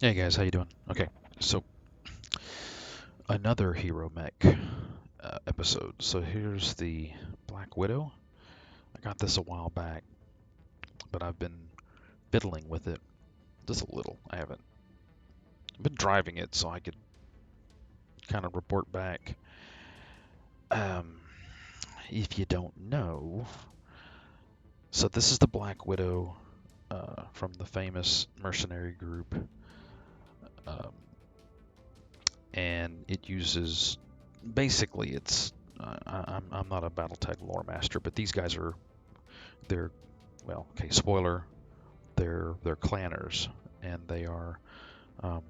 Hey guys, how you doing? Okay, so another Hero Mech episode. So here's the Black Widow. I got this a while back, but I've been fiddling with it just a little. I've been driving it so I could kind of report back. Um, if you don't know, so this is the Black Widow from the famous Mercenary group, um, and it uses basically it's I'm not a BattleTech lore master, but these guys are they're well, okay, spoiler, they're clanners, and um,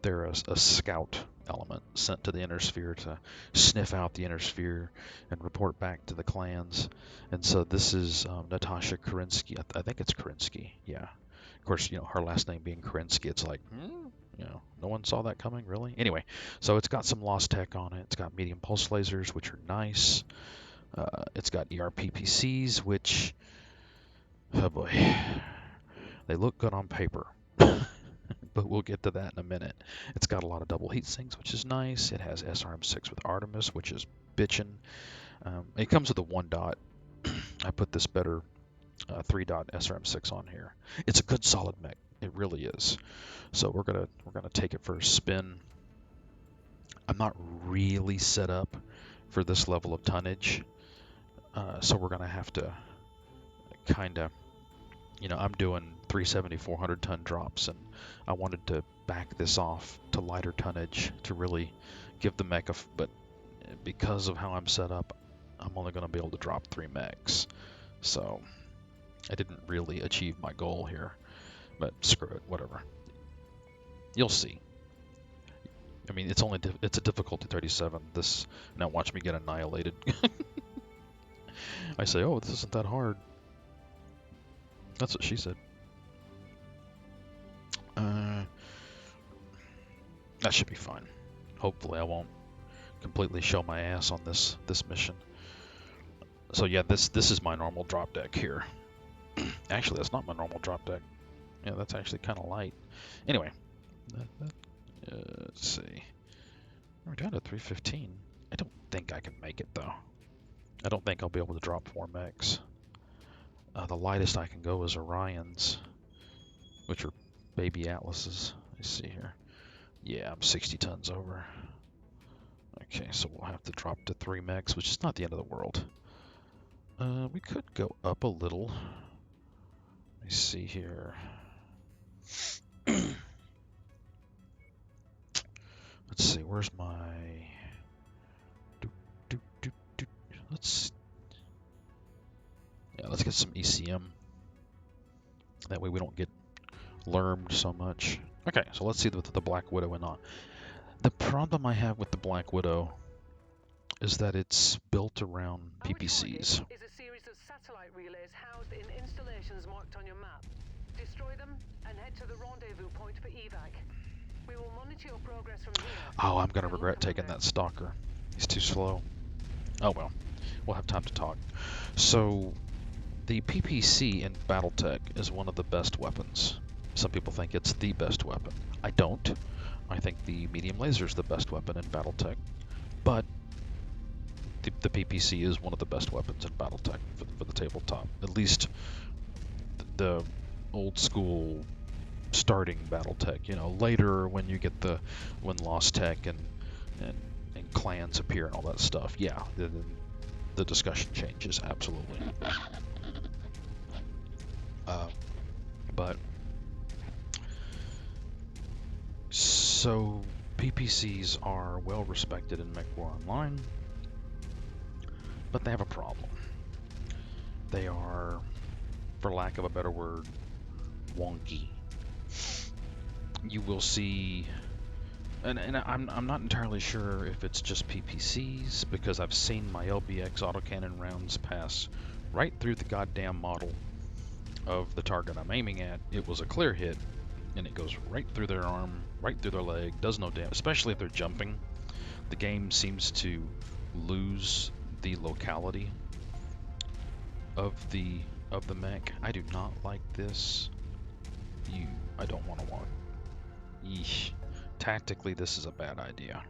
they're a scout element sent to the inner sphere to sniff out the inner sphere and report back to the clans. And so this is Natasha Karinsky. I think it's Karinsky. Yeah. Of course, her last name being Karinsky, it's like, no one saw that coming, really. Anyway, so it's got some lost tech on it. It's got medium pulse lasers, which are nice. It's got ER-PPCs, which, oh boy, they look good on paper, but we'll get to that in a minute. It's got a lot of double heat sinks, which is nice. It has SRM6 with Artemis, which is bitchin'. It comes with a 1 dot. I put this better 3 dot SRM6 on here. It's a good solid mech. It really is. So we're gonna take it for a spin. I'm not really set up for this level of tonnage, so we're gonna have to kind of, I'm doing 370, 400 ton drops, and I wanted to back this off to lighter tonnage to really give the mech but because of how I'm set up, I'm only going to be able to drop 3 mechs. So I didn't really achieve my goal here, but screw it, whatever. You'll see. I mean, it's a difficulty 37. Now watch me get annihilated. I say, oh, this isn't that hard. That's what she said. That should be fine. Hopefully I won't completely show my ass on this mission. So yeah, this is my normal drop deck here. Actually, that's not my normal drop deck. Yeah, that's actually kind of light. Anyway, let's see. We're down to 315. I don't think I can make it though. I don't think I'll be able to drop 4 mechs. The lightest I can go is Orions, which are baby Atlases. Let's see here. Yeah, I'm 60 tons over. Okay, so we'll have to drop to 3 mechs, which is not the end of the world. We could go up a little. Let me see here. Let's see, where's my... Let's get some ECM. That way we don't get lermed so much. Okay, so let's see the Black Widow and on. The problem I have with the Black Widow is that it's built around PPCs. Is a series of satellite relays housed in installations marked on your map. Destroy them and head to the rendezvous point for evac. We will monitor your progress from here. Oh, I'm gonna regret taking that stalker. He's too slow. Oh well, we'll have time to talk. So, the PPC in BattleTech is one of the best weapons. Some people think it's the best weapon. I don't. I think the medium laser is the best weapon in BattleTech, but the PPC is one of the best weapons in BattleTech for the tabletop. At least the old school starting BattleTech. Later when you get when Lost Tech and clans appear and all that stuff, yeah, the discussion changes absolutely. But so PPCs are well respected in Mechwarrior Online, but they have a problem. They are, for lack of a better word, wonky. You will see, and I'm not entirely sure if it's just PPCs, because I've seen my LBX autocannon rounds pass right through the goddamn model of the target I'm aiming at. It was a clear hit, and it goes right through their arm, right through their leg, does no damage, especially if they're jumping. The game seems to lose the locality of the mech. I do not like this. I don't want to walk. Yeesh. Tactically, this is a bad idea.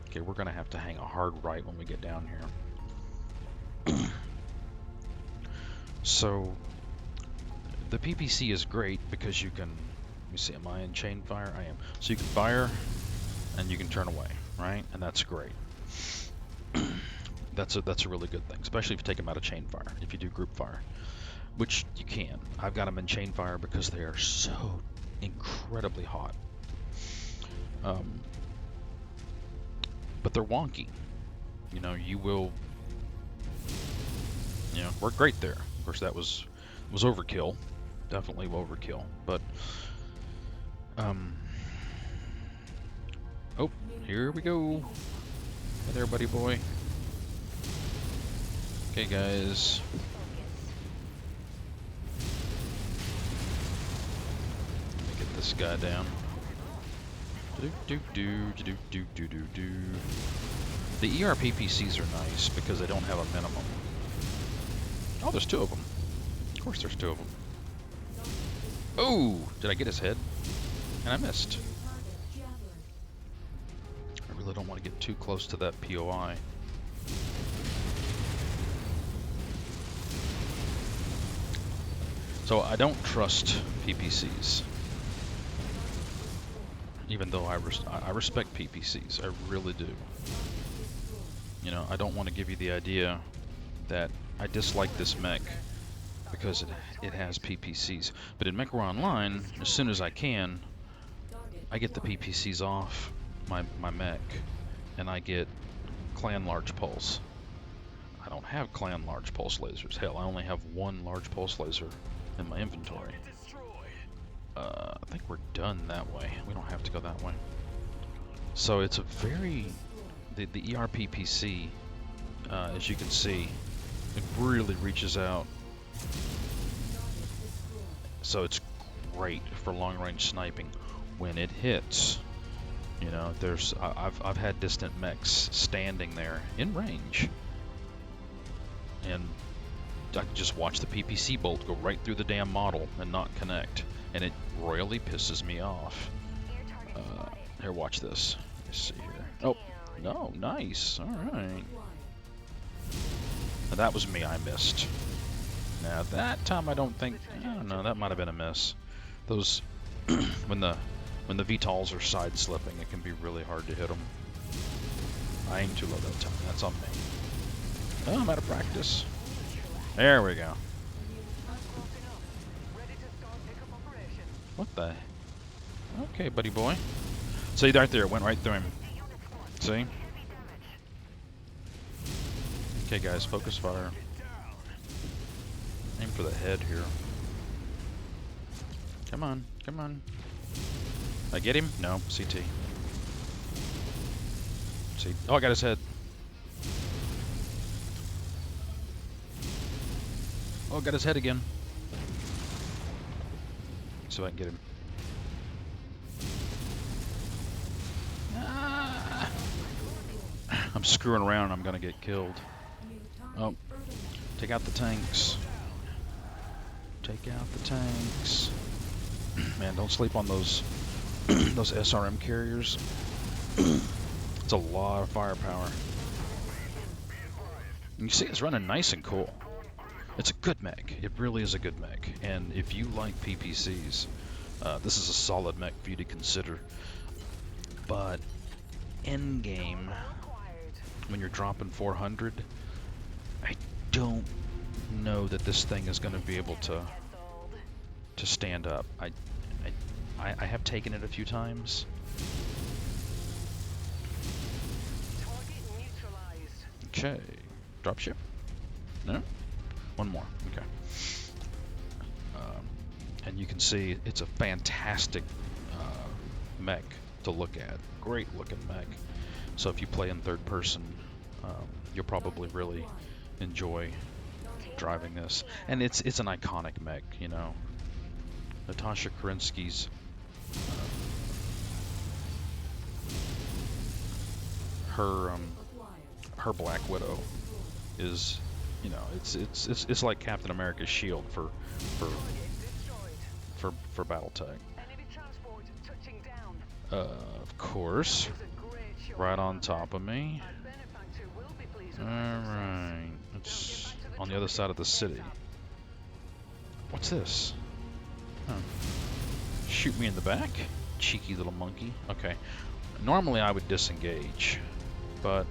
Okay, we're gonna have to hang a hard right when we get down here. So, the PPC is great because you can, let me see, am I in chain fire? I am. So you can fire and you can turn away, right? And that's great. That's a really good thing, especially if you take them out of chain fire, if you do group fire, which you can. I've got them in chain fire because they are so incredibly hot. But they're wonky. You know, you will, you know, work great there. Of course, that was overkill, definitely overkill. But oh, here we go. Hey there, buddy boy. Okay, guys. Let me get this guy down. The ER-PPCs are nice because they don't have a minimum. Oh, there's two of them. Of course there's two of them. Oh, did I get his head? And I missed. I really don't want to get too close to that POI. So I don't trust PPCs. Even though I respect PPCs, I really do. You know, I don't want to give you the idea that I dislike this mech because it has PPCs. But in Mechwarrior Online, as soon as I can, I get the PPCs off my mech, and I get clan large pulse. I don't have clan large pulse lasers. Hell, I only have one large pulse laser in my inventory. I think we're done that way. We don't have to go that way. So it's a very... The ER-PPC, as you can see, it really reaches out. So it's great for long-range sniping. When it hits, you know, I've had distant mechs standing there in range, and I can just watch the PPC bolt go right through the damn model and not connect, and it royally pisses me off. Here, watch this. Let's see here. Oh, no, nice. All right. Now, that was me. I missed. Now that time, I don't know. That might have been a miss. Those when the VTOLs are side slipping, it can be really hard to hit them. I aimed too low that time. That's on me. Oh, I'm out of practice. There we go. What the? Okay, buddy boy. See, right there, it went right through him. See? Okay, guys, focus fire. Aim for the head here. Come on, come on. I get him? No, CT. See? Oh, I got his head. Oh, I got his head again. So I can get him. Ah! I'm screwing around. I'm gonna get killed. Oh, take out the tanks. Take out the tanks. Man, don't sleep on those those SRM carriers. It's a lot of firepower. And you see, it's running nice and cool. It's a good mech. It really is a good mech. And if you like PPCs, this is a solid mech for you to consider. But endgame, when you're dropping 400, I don't know that this thing is going to be able to stand up. I have taken it a few times. Okay, dropship? No? One more, okay. And you can see it's a fantastic mech to look at. Great looking mech. So if you play in third person, you'll probably really enjoy driving this. And it's an iconic mech, you know. Natasha Kerensky's her Black Widow is, you know, it's like Captain America's shield for BattleTech. Of course. Right on top of me. Alright. It's on the other side of the city. What's this? Huh. Shoot me in the back? Cheeky little monkey. Okay. Normally I would disengage, but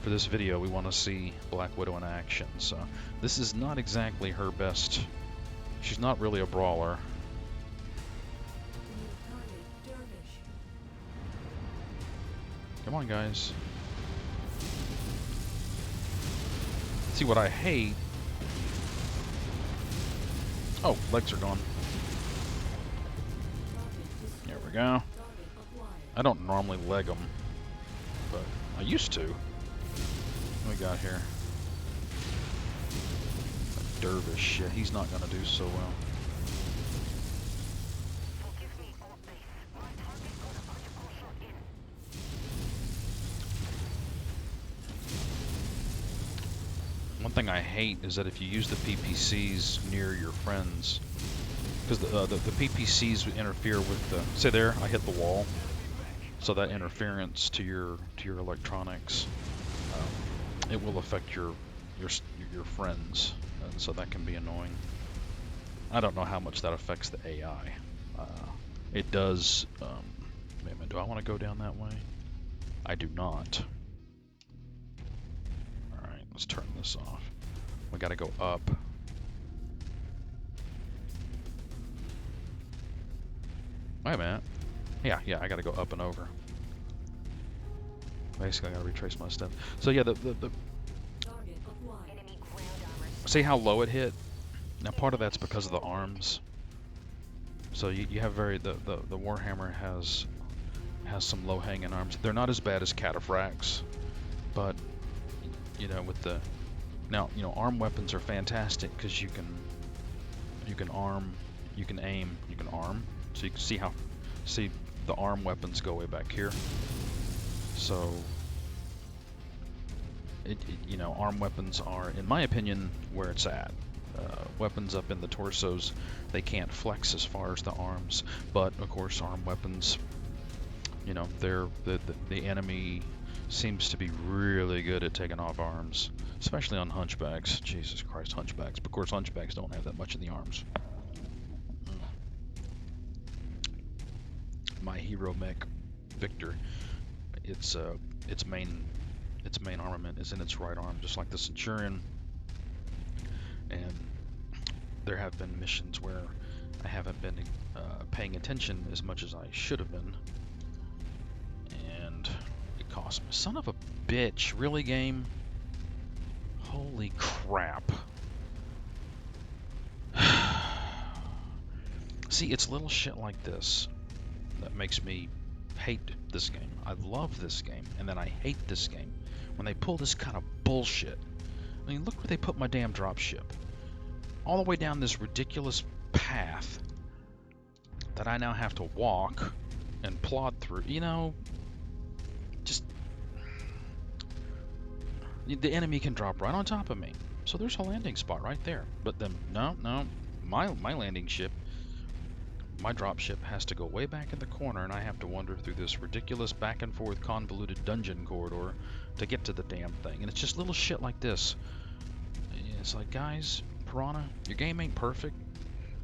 for this video we want to see Black Widow in action, so this is not exactly her best. She's not really a brawler. Come on, guys. See, what I hate... Oh, legs are gone. There we go. I don't normally leg them, but I used to. What we got here? A dervish. Yeah, he's not going to do so well. One thing I hate is that if you use the PPCs near your friends, because the PPCs interfere with the... Say there, I hit the wall, so that interference to your electronics, it will affect your friends, and so that can be annoying. I don't know how much that affects the AI. It does. Wait a minute, do I want to go down that way? I do not. Alright, let's turn this off. We gotta go up. Wait a minute. Yeah, I gotta go up and over. Basically, I gotta retrace my steps. So yeah, the see how low it hit? Now part of that's because of the arms. So you have the Warhammer has some low hanging arms. They're not as bad as cataphracts, but you know, with the now, you know, arm weapons are fantastic because you can arm, you can aim, you can arm. So you can see the arm weapons go way back here. So you know, arm weapons are, in my opinion, where it's at. Weapons up in the torsos, they can't flex as far as the arms, but of course arm weapons, you know, the enemy seems to be really good at taking off arms, especially on hunchbacks. Jesus Christ, hunchbacks. But of course hunchbacks don't have that much in the arms. My hero mech, Victor, its main armament is in its right arm, just like the Centurion. And there have been missions where I haven't been paying attention as much as I should have been, and it cost me. Son of a bitch! Really, game? Holy crap! See, it's little shit like this that makes me hate this game. I love this game, and then I hate this game when they pull this kind of bullshit. I mean, look where they put my damn dropship. All the way down this ridiculous path that I now have to walk and plod through. You know, just... The enemy can drop right on top of me. So there's a landing spot right there. But then, no. My landing ship, my dropship has to go way back in the corner, and I have to wander through this ridiculous back and forth convoluted dungeon corridor to get to the damn thing. And it's just little shit like this. It's like, guys, Piranha, your game ain't perfect,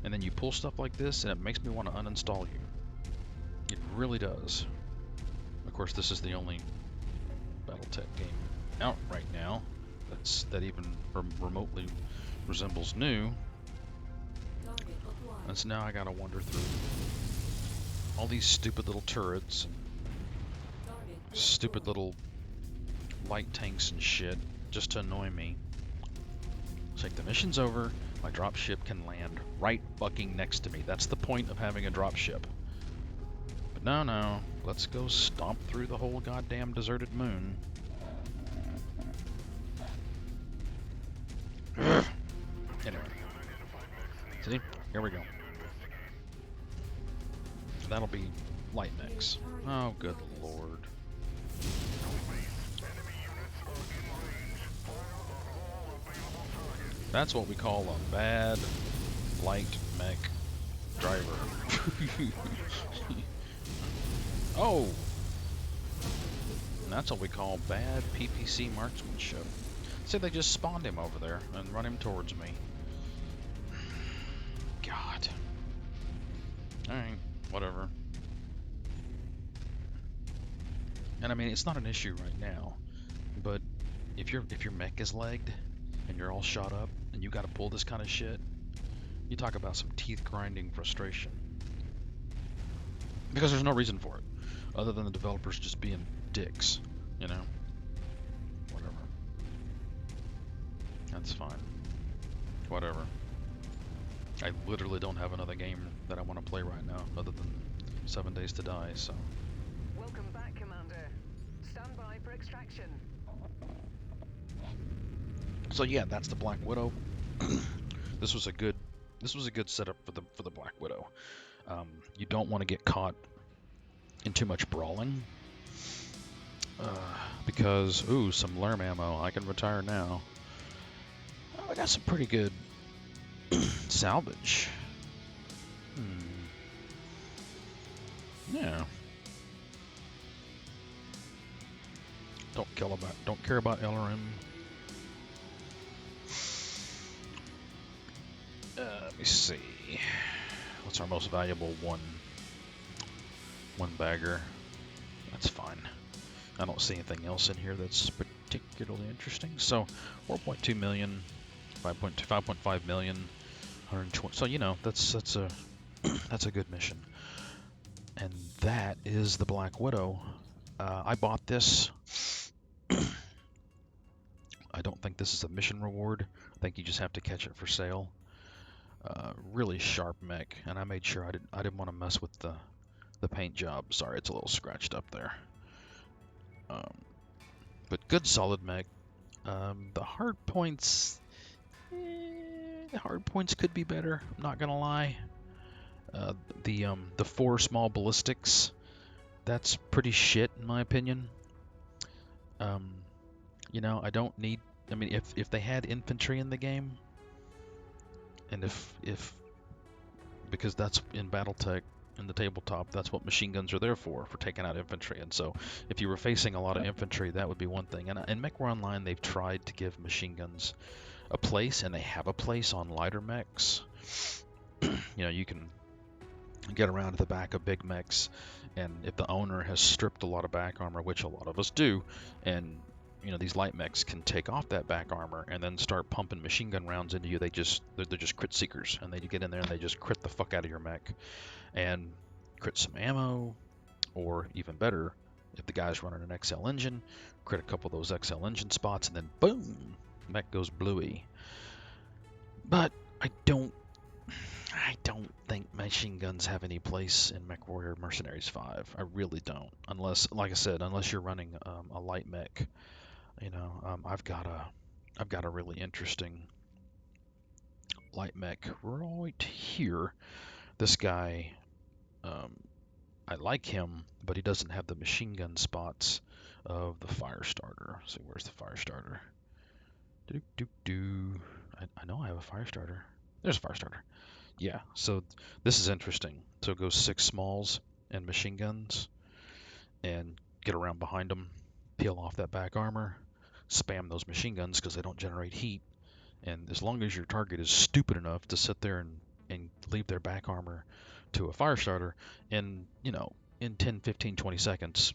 and then you pull stuff like this and it makes me want to uninstall you. It really does. Of course, this is the only Battletech game out right now that even remotely resembles new. And so now I gotta wander through all these stupid little turrets and stupid little light tanks and shit just to annoy me. It's like the mission's over, my dropship can land right fucking next to me. That's the point of having a dropship. But no, let's go stomp through the whole goddamn deserted moon. Anyway. See? Here we go. That'll be light mix. Oh, good lord. That's what we call a bad light mech driver. Oh! And that's what we call bad PPC marksmanship. See, they just spawned him over there and run him towards me. God. Alright, whatever. And I mean, it's not an issue right now, but if your mech is legged and you're all shot up and you got to pull this kind of shit, you talk about some teeth grinding frustration. Because there's no reason for it, other than the developers just being dicks, you know? Whatever. That's fine. Whatever. I literally don't have another game that I want to play right now, other than 7 Days to Die, so... Welcome back, Commander. Stand by for extraction. So yeah, that's the Black Widow. This was a good setup for the Black Widow. You don't want to get caught in too much brawling, because some lerm ammo. I can retire now. Oh, I got some pretty good salvage. Yeah. Don't care about LRM. Let me see. What's our most valuable one bagger? That's fine. I don't see anything else in here that's particularly interesting. So 4.2 million, 5.5 million, 120. So you know that's a that's a good mission. And that is the Black Widow. I bought this. I don't think this is a mission reward. I think you just have to catch it for sale. Really sharp mech, and I made sure I didn't want to mess with the paint job. Sorry, it's a little scratched up there. But good solid mech. The hard points could be better. I'm not gonna lie. The 4 small ballistics, that's pretty shit in my opinion. You know, I don't need. I mean, if they had infantry in the game, and if because that's in BattleTech in the tabletop, that's what machine guns are there for taking out infantry. And so if you were facing a lot of infantry, that would be one thing. And in Mechwarrior Online, they've tried to give machine guns a place, and they have a place on lighter mechs. You know, you can get around to the back of big mechs, and if the owner has stripped a lot of back armor, which a lot of us do, and you know, these light mechs can take off that back armor and then start pumping machine gun rounds into you. They're just crit seekers, and they get in there and they just crit the fuck out of your mech and crit some ammo, or even better, if the guy's running an XL engine, crit a couple of those XL engine spots, and then boom, mech goes bluey. But I don't think machine guns have any place in Mechwarrior Mercenaries 5. I really don't, unless, like I said, unless you're running a light mech. You know, I've got a really interesting light mech right here. This guy, I like him, but he doesn't have the machine gun spots of the fire starter. Let's see, where's the fire starter? I know I have a fire starter. There's a fire starter. Yeah, so this is interesting. So it goes 6 smalls and machine guns, and get around behind them, peel off that back armor, spam those machine guns because they don't generate heat. And as long as your target is stupid enough to sit there and leave their back armor to a fire starter, and you know, in 10, 15, 20 seconds,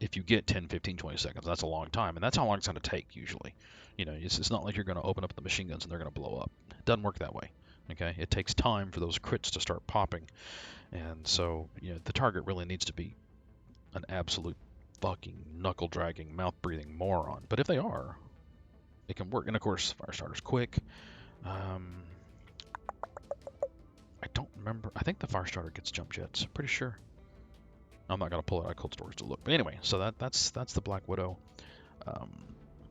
if you get 10, 15, 20 seconds, that's a long time, and that's how long it's going to take usually. You know, it's not like you're going to open up the machine guns and they're going to blow up. It doesn't work that way. Okay, it takes time for those crits to start popping, and so you know the target really needs to be an absolute fucking knuckle dragging, mouth breathing moron. But if they are, it can work. And of course, fire starter's quick. I don't remember. I think the fire starter gets jump jets. Pretty sure. I'm not gonna pull it out of cold storage to look. But anyway, so that's the Black Widow.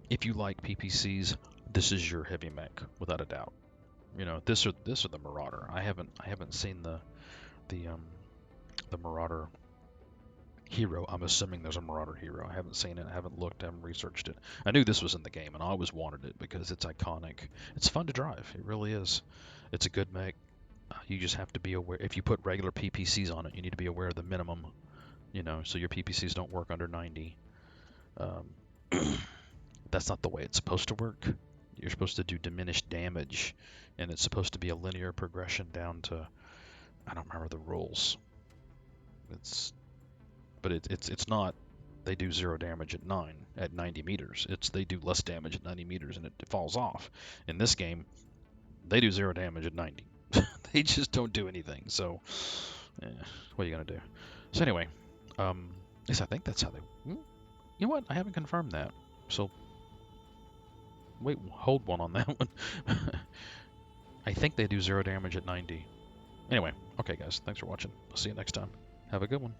If you like PPCs, this is your heavy mech without a doubt. You know, this or the Marauder. I haven't seen the Marauder hero. I'm assuming there's a Marauder hero. I haven't seen it. I haven't looked. I haven't researched it. I knew this was in the game, and I always wanted it because it's iconic. It's fun to drive. It really is. It's a good mech. You just have to be aware. If you put regular PPCs on it, you need to be aware of the minimum You know, so your PPCs don't work under 90. Um, that's not the way it's supposed to work. You're supposed to do diminished damage, and it's supposed to be a linear progression down to, I don't remember the rules. It's not. They do 0 damage at 90 meters. They do less damage at 90 meters and it falls off. In this game, they do 0 damage at 90. They just don't do anything. So, what are you gonna do? So anyway, yes, I think that's how they. You know what? I haven't confirmed that. So wait, hold one on that one. I think they do 0 damage at 90. Anyway, okay, guys, thanks for watching. I'll see you next time. Have a good one.